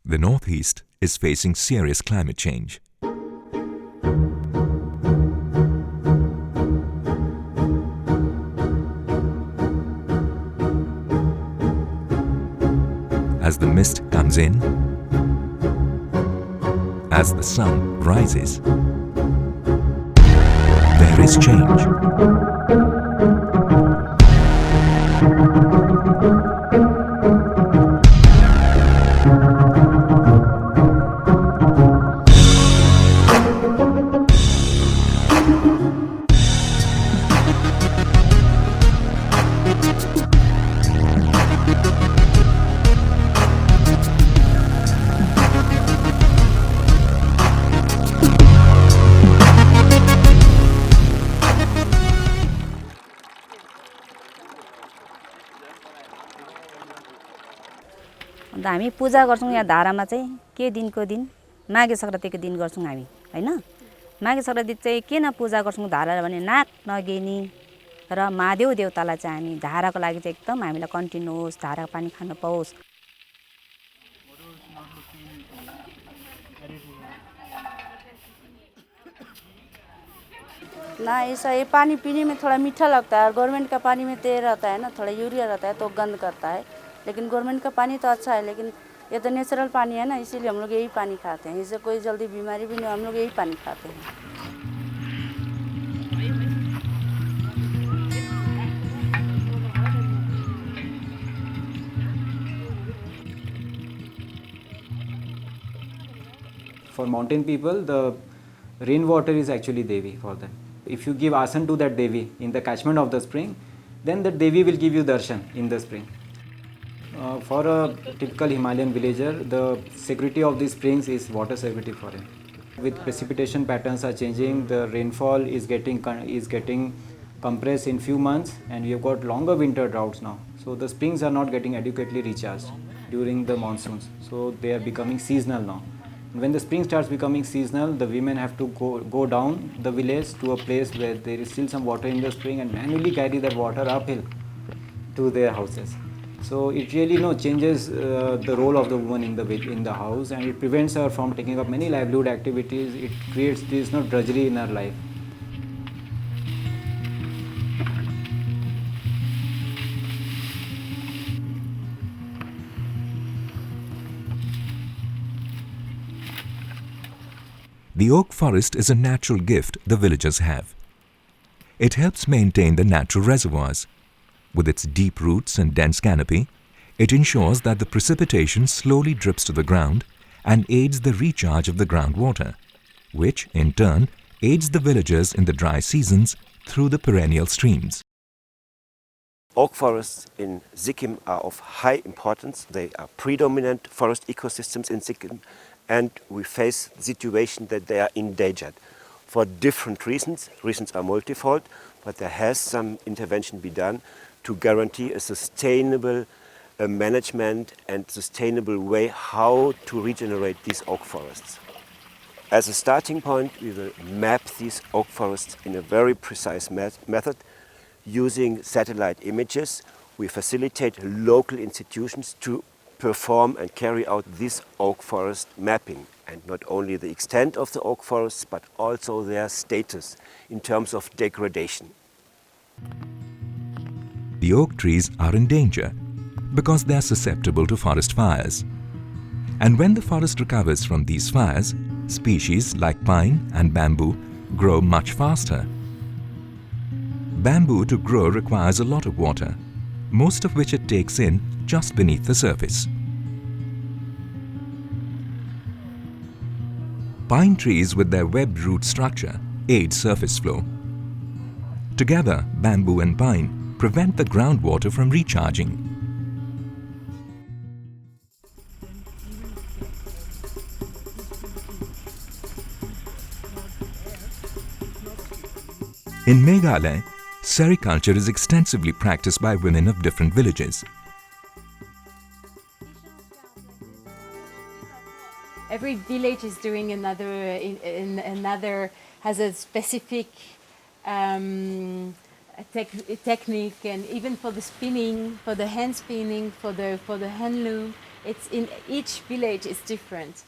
The Northeast is facing serious climate change. As the mist comes in, as the sun rises, there is change. हामी पूजा गर्छौं यहाँ धारामा चाहिँ के दिनको दिन माघे संक्रान्तिको दिन गर्छौं हामी हैन माघे संक्रान्ति चाहिँ किन पूजा गर्छौं धारा भने नाक नगेनी र महादेव देवतालाई चाहिँ हामी धाराको लागि चाहिँ एकदम हामीलाई कन्टिन्युअस धाराको पानी खान पाओस्। ना ऐसा ये पानी पीने में थोड़ा मीठा लगता है, गवर्नमेंट का पानी में तेल रहता है ना, थोड़ा यूरिया रहता है तो गंद करता है, लेकिन गवर्नमेंट का पानी तो अच्छा है, लेकिन ये तो नेचुरल पानी है ना, इसीलिए हम लोग यही पानी खाते हैं। इससे कोई जल्दी बीमारी भी नहीं, हम लोग यही पानी खाते हैं। For mountain people, the rainwater is actually Devi for them. If you give asan to that Devi in the catchment of the spring, then that Devi will give you darshan in the spring. For a typical Himalayan villager, the security of these springs is water security for him. With precipitation patterns are changing, the rainfall is getting compressed in few months, and we have got longer winter droughts now. So the springs are not getting adequately recharged during the monsoons. So they are becoming seasonal now. When the spring starts becoming seasonal, the women have to go down the village to a place where there is still some water in the spring and manually carry that water uphill to their houses. So it really changes the role of the woman in the house, and it prevents her from taking up many livelihood activities. It creates this drudgery in her life. The oak forest is a natural gift the villagers have. It helps maintain the natural reservoirs. With its deep roots and dense canopy, it ensures that the precipitation slowly drips to the ground and aids the recharge of the groundwater, which, in turn, aids the villagers in the dry seasons through the perennial streams. Oak forests in Sikkim are of high importance. They are predominant forest ecosystems in Sikkim, and we face the situation that they are endangered for different reasons. Reasons are multifold, but there has some intervention be done to guarantee a sustainable management and sustainable way how to regenerate these oak forests. As a starting point, we will map these oak forests in a very precise method. Using satellite images, we facilitate local institutions to perform and carry out this oak forest mapping, and not only the extent of the oak forests but also their status in terms of degradation. The oak trees are in danger because they are susceptible to forest fires. And when the forest recovers from these fires, species like pine and bamboo grow much faster. Bamboo to grow requires a lot of water, most of which it takes in just beneath the surface. Pine trees with their webbed root structure aid surface flow. Together, bamboo and pine prevent the groundwater from recharging. In Meghalaya, sericulture is extensively practiced by women of different villages. Every village is doing another has a specific technique, and even for the spinning, for the hand spinning, for the hand loom, It's in each village is different.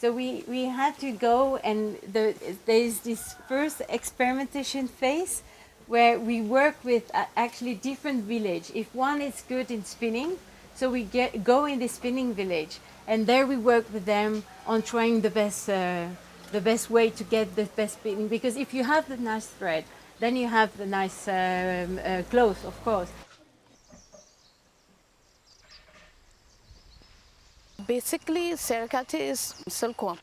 So we had to go, and there's this first experimentation phase where we work with actually different village. If one is good in spinning, so we go in the spinning village, and there we work with them on trying the best way to get the best spinning. Because if you have the nice thread, then you have the nice clothes, of course. Basically, sericulture is silkworm.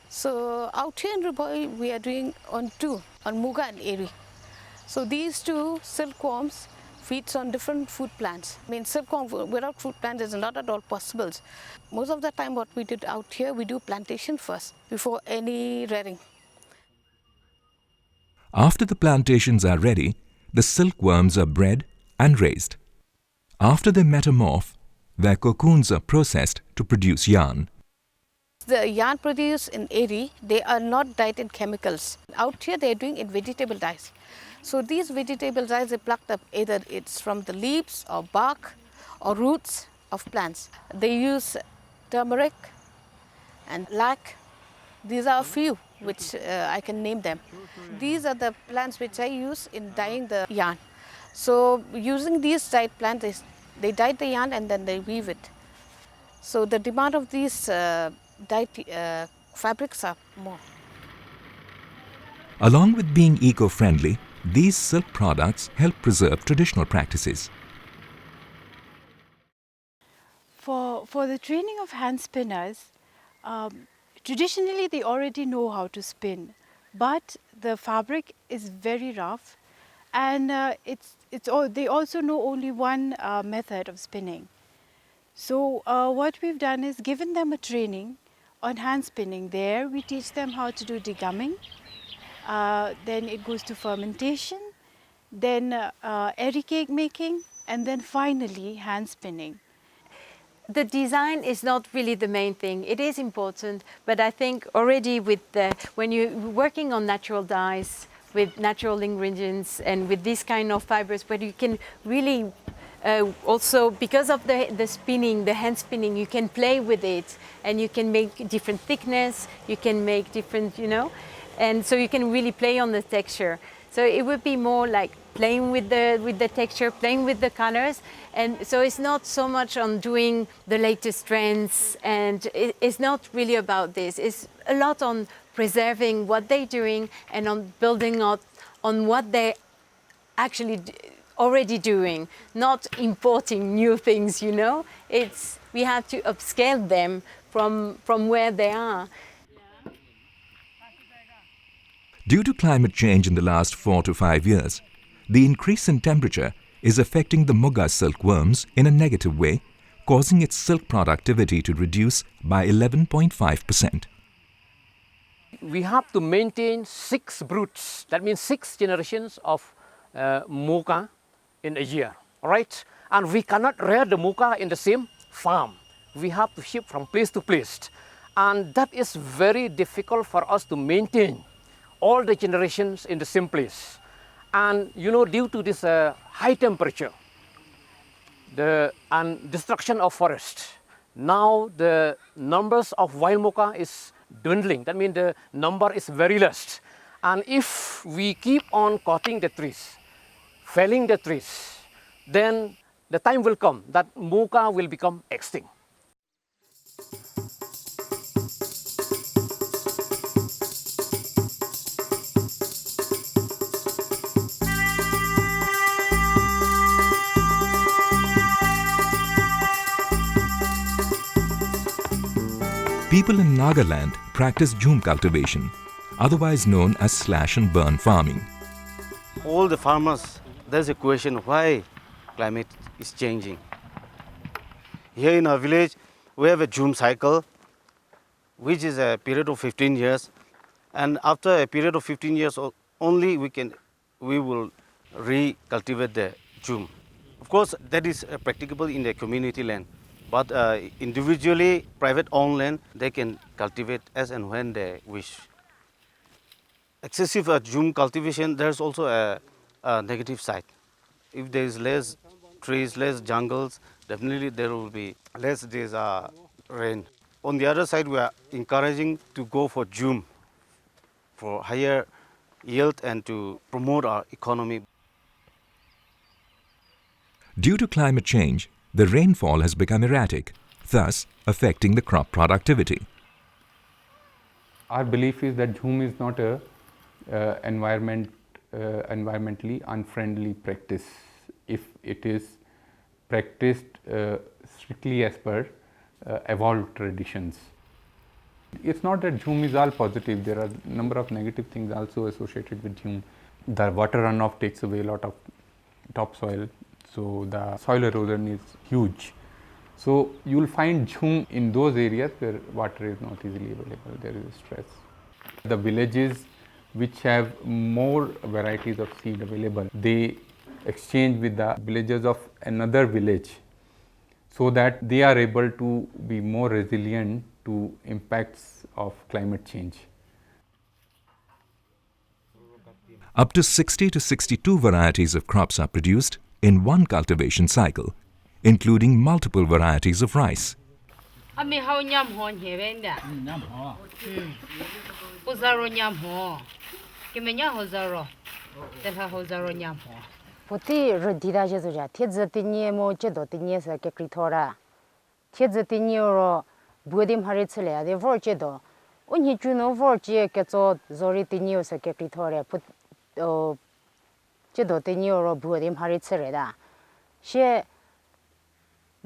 So out here in Ruboi, we are doing on two, on Muga and Eri. So these two silkworms feeds on different food plants. I mean, silkworm without food plants is not at all possible. Most of the time what we did out here, we do plantation first before any rearing. After the plantations are ready, the silkworms are bred and raised. After they metamorph, their cocoons are processed to produce yarn. The yarn produced in Eri, they are not dyed in chemicals. Out here they are doing in vegetable dyes. So these vegetable dyes are plucked up, either it's from the leaves or bark or roots of plants. They use turmeric and lac. These are a few which I can name them. These are the plants which I use in dyeing the yarn. So using these dyed plants, they dye the yarn and then they weave it. So the demand of these dyed fabrics are more. Along with being eco-friendly, these silk products help preserve traditional practices. For the training of hand spinners, traditionally they already know how to spin, but the fabric is very rough, and they also know only one method of spinning. So what we've done is given them a training on hand spinning. There we teach them how to do degumming, then it goes to fermentation, then eri cake making, and then finally hand spinning. The design is not really the main thing. It is important, but I think already when you're working on natural dyes with natural ingredients and with this kind of fibers, where you can really also, because of the spinning, the hand spinning, you can play with it, and you can make different thickness, you can make different, and so you can really play on the texture. So it would be more like playing with the texture, playing with the colors, and so it's not so much on doing the latest trends, and it's not really about this. It's a lot on preserving what they're doing and on building up on what they're actually already doing, not importing new things. We have to upscale them from where they are. Due to climate change in the last 4 to 5 years, the increase in temperature is affecting the Muga silkworms in a negative way, causing its silk productivity to reduce by 11.5%. We have to maintain 6 broods, that means 6 generations of Muga in a year, right? And we cannot rear the Muga in the same farm. We have to ship from place to place. And that is very difficult for us to maintain all the generations in the same place. And due to this high temperature and destruction of forest, now the numbers of wild Muga is dwindling. That means the number is very less. And if we keep on cutting the trees, felling the trees, then the time will come that Muga will become extinct. People in Nagaland practice jhum cultivation, otherwise known as slash and burn farming. All the farmers, there's a question why climate is changing. Here in our village, we have a jhum cycle, which is a period of 15 years. And after a period of 15 years only, we will recultivate the jhum. Of course, that is practicable in the community land. But individually, private-owned land, they can cultivate as and when they wish. Excessive jhum cultivation, there's also a negative side. If there is less trees, less jungles, definitely there will be less days rain. On the other side, we are encouraging to go for June for higher yield and to promote our economy. Due to climate change, the rainfall has become erratic, thus affecting the crop productivity. Our belief is that jhum is not a environmentally unfriendly practice if it is practiced strictly as per evolved traditions. It's not that jhum is all positive. There are a number of negative things also associated with jhum. The water runoff takes away a lot of topsoil, so the soil erosion is huge. So you will find jhum in those areas where water is not easily available. There is stress. The villages which have more varieties of seed available, they exchange with the villagers of another village so that they are able to be more resilient to impacts of climate change. Up to 60 to 62 varieties of crops are produced in one cultivation cycle, including multiple varieties of rice. Puti rodida jesuja, tiedza tinye mo jedo tinye sa ke kritora. Tiedza tinye ro budim haritzele, de vorjedo. Unhi juno vorje ke zo zori tinye sa ke kritora, put jedo tinye ro budim haritzele da. She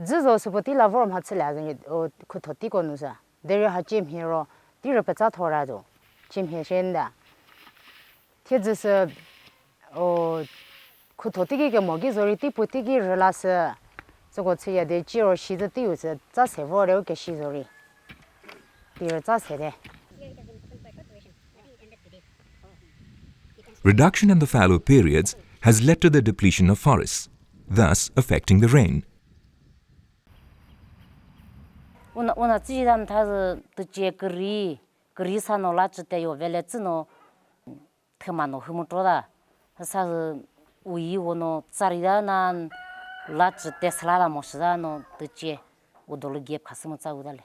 zizo suputi la vorm hatzele o kutoti konusa. Dere ha jim hero, dira peza torado. Jim he shenda. Tiedza sa kutotigiga mogi zori ti putigi relasa zogo tsuya de jiro shiza tiusa za se vore ke shizori dir za se de. Reduction in the fallow periods has led to the depletion of forests, thus affecting the rain. Una tsidan ta de je gri sano la chite yo vele tsino themano humutoda sa 우이 오노 짜리다난 라츠 테슬라라 모스다노 뜻제 오돌기에 가슴을 짜고달래